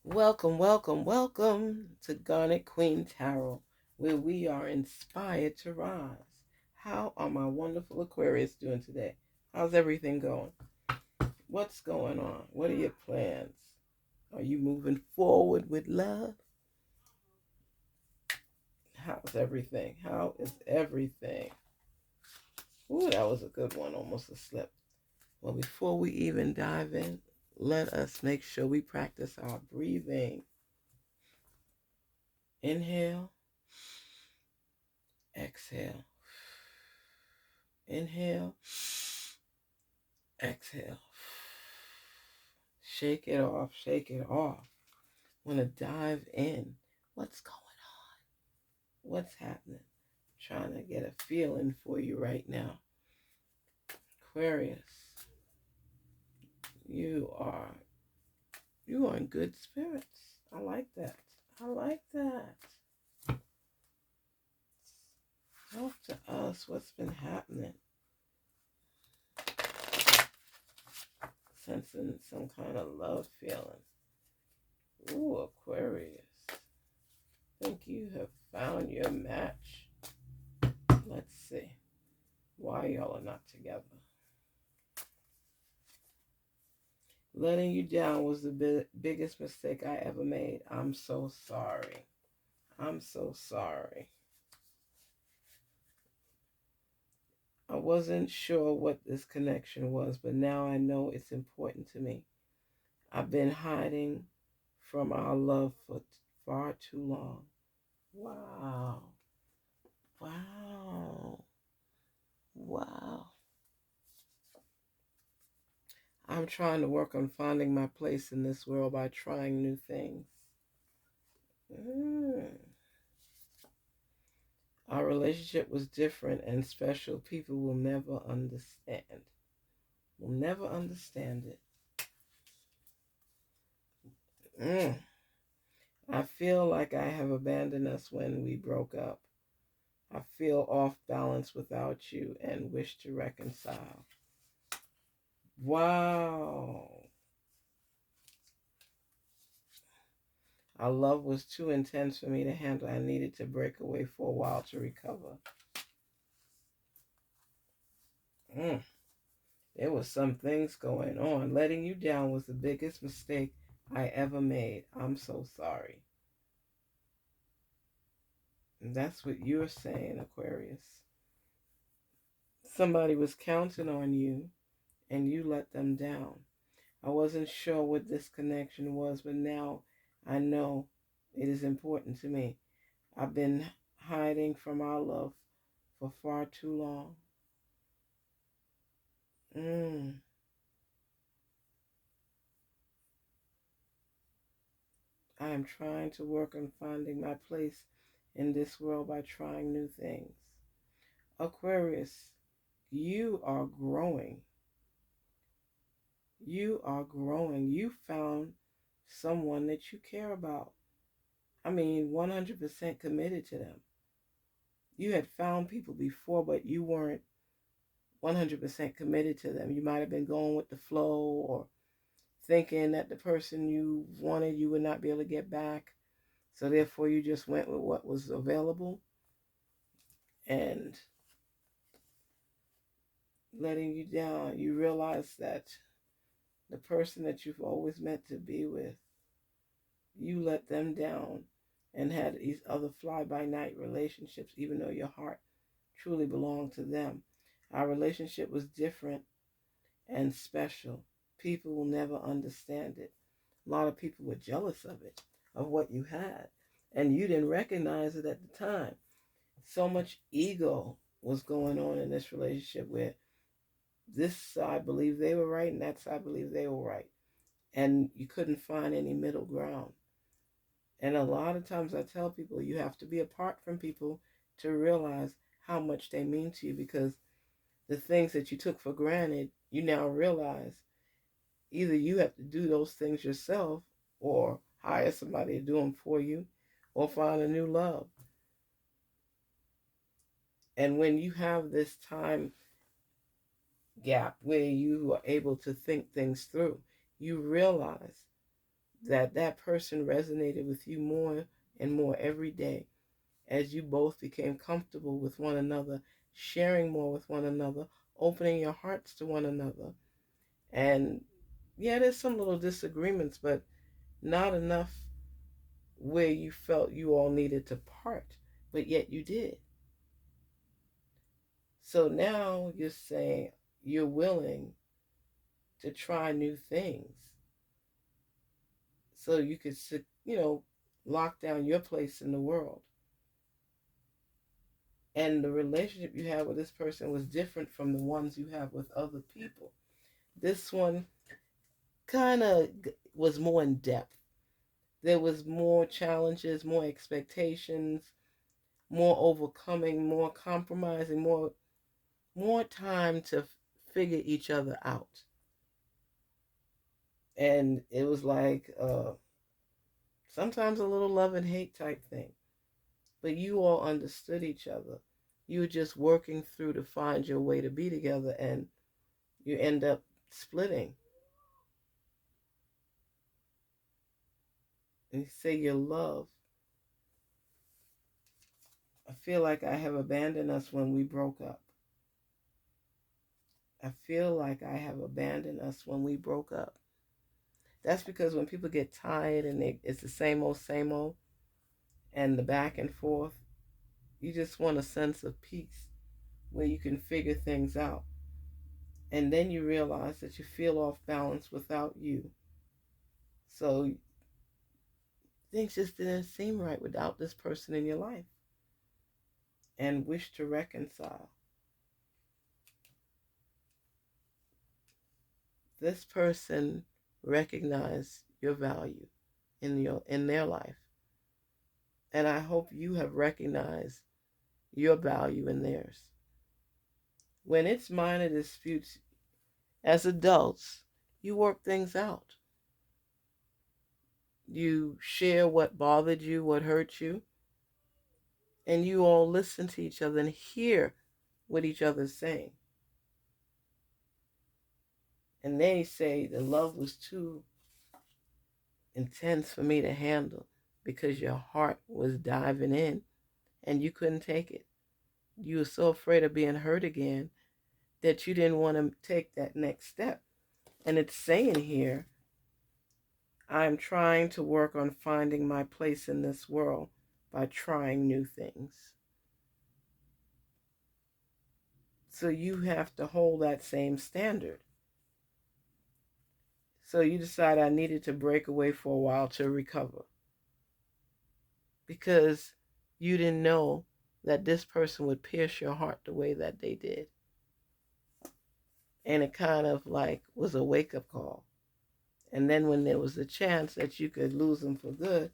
Welcome, welcome, welcome to Garnetqueentarot, where we are inspired to rise. How are my wonderful Aquarius doing today? How's everything going? What's going on? What are your plans? Are you moving forward with love? How's everything? How is everything? Ooh, that was a good one. Almost a slip. Well, before we even dive in, let us make sure we practice our breathing. Inhale, exhale. Inhale, exhale. Shake it off, shake it off. Want to dive in. What's going on? What's happening? Trying to get a feeling for you right now. Aquarius, you are in good spirits. I like that. I like that. Talk to us. What's been happening? Sensing some kind of love feeling. Ooh, Aquarius. Think you have found your match. Let's see why y'all are not together. Letting you down was the biggest mistake I ever made. I'm so sorry. I'm so sorry. I wasn't sure what this connection was, but now I know it's important to me. I've been hiding from our love for far too long. Wow. Wow. Wow. I'm trying to work on finding my place in this world by trying new things. Our relationship was different and special. People will never understand. Will never understand it. I feel like I have abandoned us when we broke up. I feel off balance without you and wish to reconcile. Wow. Our love was too intense for me to handle. I needed to break away for a while to recover. There was some things going on. Letting you down was the biggest mistake I ever made. I'm so sorry. And that's what you're saying, Aquarius. Somebody was counting on you and you let them down. I wasn't sure what this connection was, but now I know it is important to me. I've been hiding from our love for far too long. I am trying to work on finding my place in this world by trying new things. Aquarius, you are growing. You are growing. You found someone that you care about. 100% committed to them. You had found people before, but you weren't 100% committed to them. You might have been going with the flow or thinking that the person you wanted you would not be able to get back. So therefore you just went with what was available. And letting you down, you realize that the person that you've always meant to be with, you let them down and had these other fly-by-night relationships, even though your heart truly belonged to them. Our relationship was different and special. People will never understand it. A lot of people were jealous of it, of what you had, and you didn't recognize it at the time. So much ego was going on in this relationship where this side believed they were right and that side believed they were right. And you couldn't find any middle ground. And a lot of times I tell people you have to be apart from people to realize how much they mean to you, because the things that you took for granted, you now realize either you have to do those things yourself or hire somebody to do them for you or find a new love. And when you have this time gap where you are able to think things through, you realize that person resonated with you more and more every day as you both became comfortable with one another, sharing more with one another, opening your hearts to one another. And yeah, there's some little disagreements, but not enough where you felt you all needed to part, but yet you did. So now you're saying you're willing to try new things so you could, lock down your place in the world. And the relationship you had with this person was different from the ones you have with other people. This one kind of was more in depth. There was more challenges, more expectations, more overcoming, more compromising, more time to figure each other out. And it was like sometimes a little love and hate type thing. But you all understood each other. You were just working through to find your way to be together, and you end up splitting. And you say your love. I feel like I have abandoned us when we broke up. I feel like I have abandoned us when we broke up. That's because when people get tired and it's the same old, and the back and forth, you just want a sense of peace where you can figure things out. And then you realize that you feel off balance without you. So things just didn't seem right without this person in your life, and wish to reconcile. This person recognized your value in their life. And I hope you have recognized your value in theirs. When it's minor disputes, as adults, you work things out. You share what bothered you, what hurt you, and you all listen to each other and hear what each other's saying. And they say the love was too intense for me to handle because your heart was diving in and you couldn't take it. You were so afraid of being hurt again that you didn't want to take that next step. And it's saying here, I'm trying to work on finding my place in this world by trying new things. So you have to hold that same standard. So you decide I needed to break away for a while to recover. Because you didn't know that this person would pierce your heart the way that they did. And it kind of like was a wake-up call. And then when there was a chance that you could lose them for good,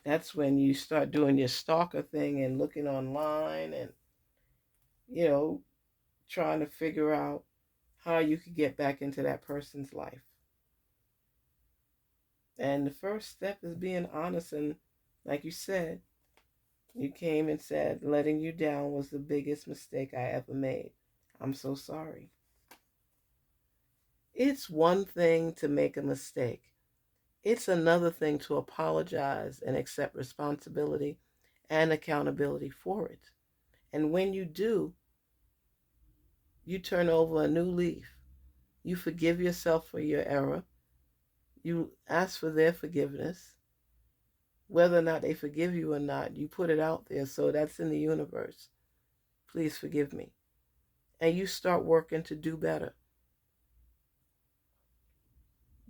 that's when you start doing your stalker thing and looking online and, trying to figure out how you could get back into that person's life. And the first step is being honest. And like you said, you came and said, letting you down was the biggest mistake I ever made. I'm so sorry. It's one thing to make a mistake. It's another thing to apologize and accept responsibility and accountability for it. And when you do, you turn over a new leaf. You forgive yourself for your error. You ask for their forgiveness. Whether or not they forgive you or not, you put it out there. So that's in the universe. Please forgive me. And you start working to do better.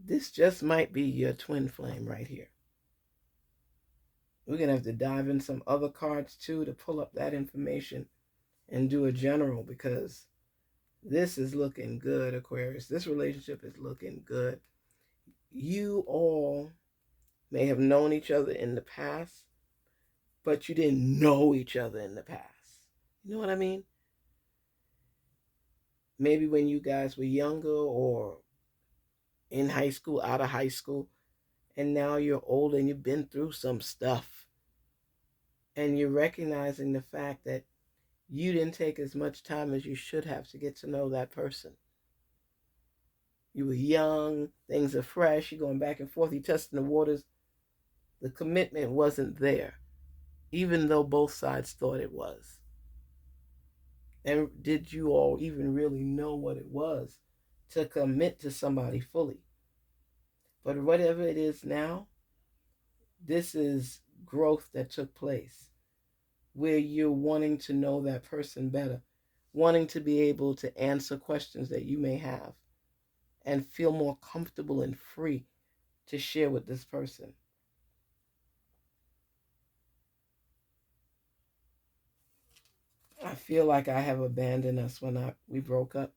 This just might be your twin flame right here. We're going to have to dive in some other cards too to pull up that information and do a general, because this is looking good, Aquarius. This relationship is looking good. You all may have known each other in the past, but you didn't know each other in the past. You know what I mean? Maybe when you guys were younger or in high school, out of high school, and now you're older and you've been through some stuff. And you're recognizing the fact that you didn't take as much time as you should have to get to know that person. You were young, things are fresh, you're going back and forth, you're testing the waters. The commitment wasn't there, even though both sides thought it was. And did you all even really know what it was to commit to somebody fully? But whatever it is now, this is growth that took place where you're wanting to know that person better, wanting to be able to answer questions that you may have and feel more comfortable and free to share with this person. I feel like I have abandoned us when we broke up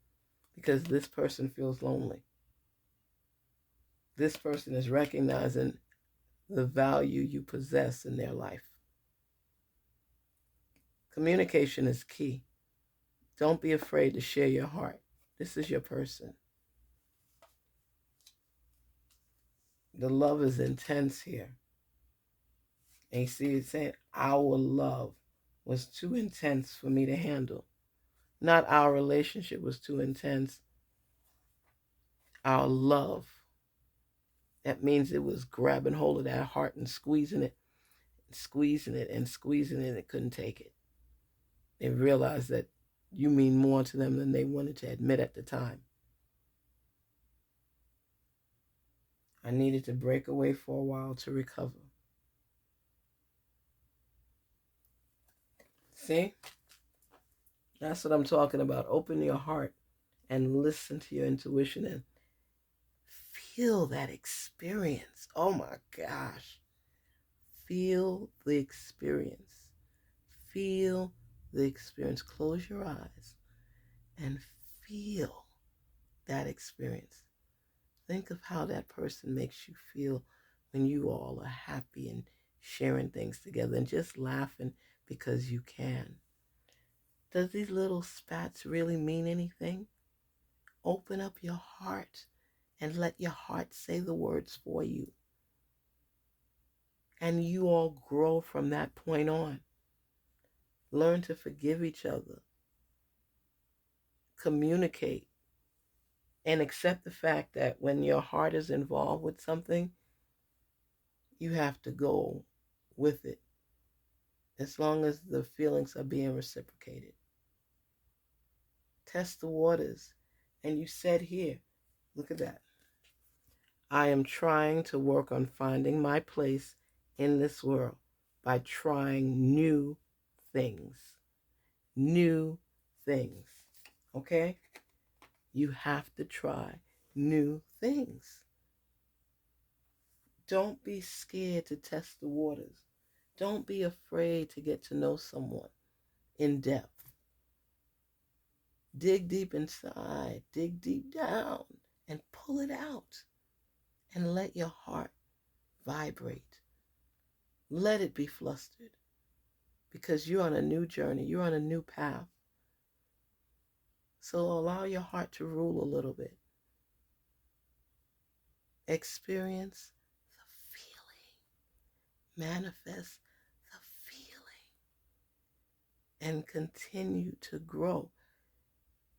because this person feels lonely. This person is recognizing the value you possess in their life. Communication is key. Don't be afraid to share your heart. This is your person. The love is intense here. And you see it saying, our love was too intense for me to handle. Not our relationship was too intense. Our love. That means it was grabbing hold of that heart and squeezing it, and squeezing it, and squeezing it, and it couldn't take it. They realized that you mean more to them than they wanted to admit at the time. I needed to break away for a while to recover. See? That's what I'm talking about. Open your heart and listen to your intuition and feel that experience. Oh my gosh. Feel the experience. Feel the experience. Close your eyes and feel that experience. Think of how that person makes you feel when you all are happy and sharing things together and just laughing because you can. Does these little spats really mean anything? Open up your heart and let your heart say the words for you. And you all grow from that point on. Learn to forgive each other. Communicate. And accept the fact that when your heart is involved with something, you have to go with it. As long as the feelings are being reciprocated. Test the waters. And you said here, look at that. I am trying to work on finding my place in this world by trying new things. New things. Okay? You have to try new things. Don't be scared to test the waters. Don't be afraid to get to know someone in depth. Dig deep inside. Dig deep down and pull it out. And let your heart vibrate. Let it be flustered. Because you're on a new journey. You're on a new path. So allow your heart to rule a little bit. Experience the feeling. Manifest the feeling. And continue to grow.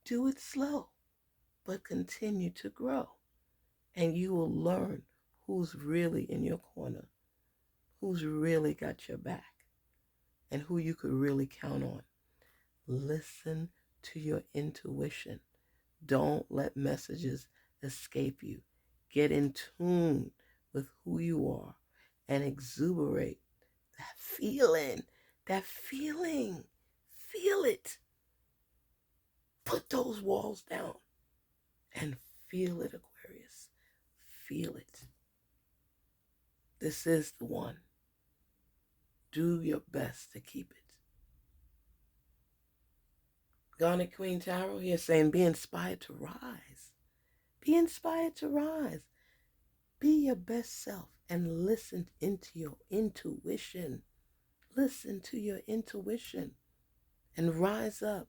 Do it slow, but continue to grow. And you will learn who's really in your corner, who's really got your back, and who you could really count on. Listen to your intuition. Don't let messages escape you. Get in tune with who you are and exuberate that feeling. That feeling. Feel it. Put those walls down and feel it, Aquarius. Feel it. This is the one. Do your best to keep it. Garnetqueentarot here saying be inspired to rise. Be inspired to rise. Be your best self and listen into your intuition. Listen to your intuition and rise up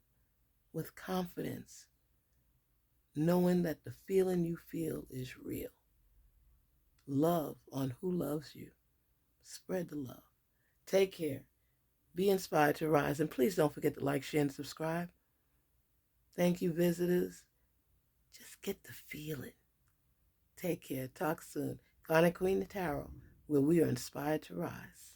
with confidence, knowing that the feeling you feel is real. Love on who loves you. Spread the love. Take care. Be inspired to rise. And please don't forget to like, share, and subscribe. Thank you, visitors. Just get the feeling. Take care. Talk soon. Garnet Queen Tarot, where we are inspired to rise.